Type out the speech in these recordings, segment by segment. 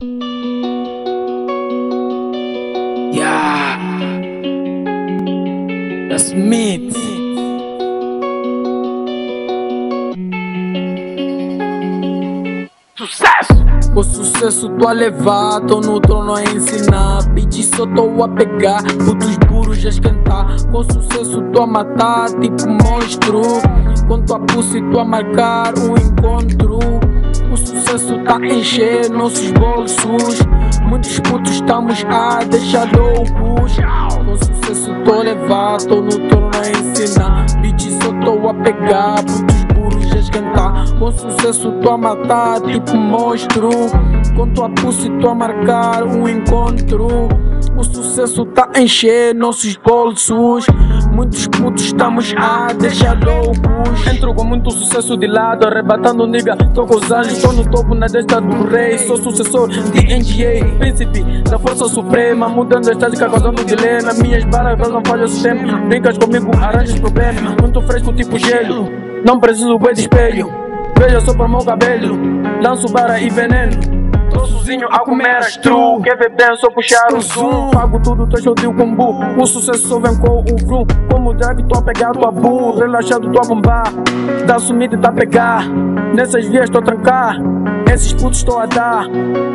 Yeah, that's Smith. Sucesso! Com sucesso tô a levar, tô no trono a ensinar. Bitch, só tô a pegar, putos burros a esquentar. Com sucesso tô a matar, tipo monstro. Com tua pussy tô a marcar um encontro. O sucesso tá a encher nossos bolsos. Muitos putos estamos a deixar loucos. Com sucesso tô a levar, tô no trono a ensinar. Bitch, só tô a pegar, putos burros a esquentar. Com sucesso tô a matar, tipo monstro. Com tua pussy tô a marcar um encontro. O sucesso tá a encher nossos bolsos. Muitos putos estamos a deixar loucos. Entro com muito sucesso de lado, arrebatando nigga. Tô com os anjos, tô no topo na destra do rei. Sou sucessor de NGA, príncipe da força suprema. Mudando a estática, causando dilema. Minhas barras causam falha ao sistema. Brincas comigo, arranjas problema. Muito fresco tipo gelo, não preciso ver de espelho. Veja só pro meu cabelo, lanço bara e veneno. Tô sozinho a comer astro. Quer ver bem, só puxar o zoom. Pago tudo, tô show de combo. O sucesso só vem com o vroom. Como drag, tô a pegar tua bull. Relaxado, tô a bombar. Tá sumido e tá a pegar. Nessas vias tô a trancar. Esses putos tô a dar.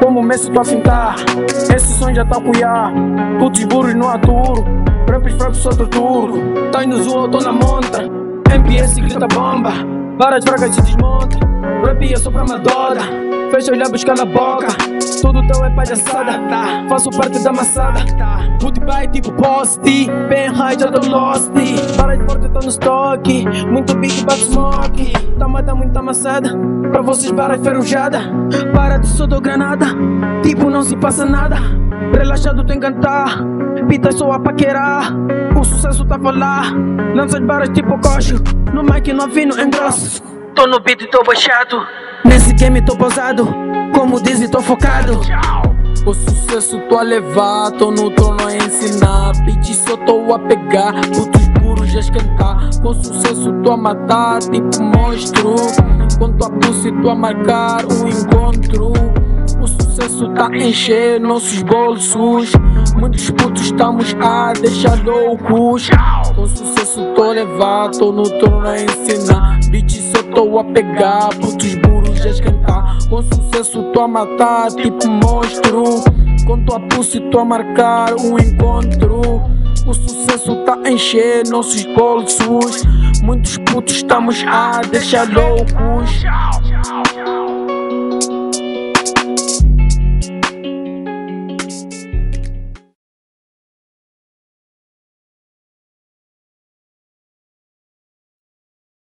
Como Messi tô a fintar. Esse som já tá a cuiar. Putos burros no aturo. Rappers fracos só torturo. Tá indo zoom, eu tô na montra. MPS grita bomba. Várias fracas se desmonta. Rap é só pra amadora. Fecha olhar, buscar na boca. Tudo teu é palhaçada. Faço parte da maçada. Goodbye tipo poste. Bem high, já tô lost. Para de forte, tô no estoque. Muito big, back smoke. Tamada, muita amassada. Pra vocês, barra enferrujada. Para de só dou granada. Tipo, não se passa nada. Relaxado, tem que cantar. Pita só a paquerar. O sucesso tá a falar. Lanças barras tipo coxo. No mic não afino, engrosso. Tô no beat e tô baixado. Nesse game tô pausado. Como dizem, tô focado. O sucesso tô a levar, tô no trono a ensinar. Bitch, só tô a pegar, putos burros a esquentar. Com sucesso tô a matar, tipo monstro. Com tua pussy tô a marcar um encontro. O sucesso tá a encher nossos bolsos. Muitos putos estamos a deixar loucos. Com sucesso tô a levar, tô no trono a ensinar. Bitch, só tô a pegar, putos burros a esquentar. Com sucesso tô a matar, tipo monstro. Com tua pussy tô a marcar um encontro. O sucesso tá a encher nossos bolsos. Muitos putos estamos a deixar loucos.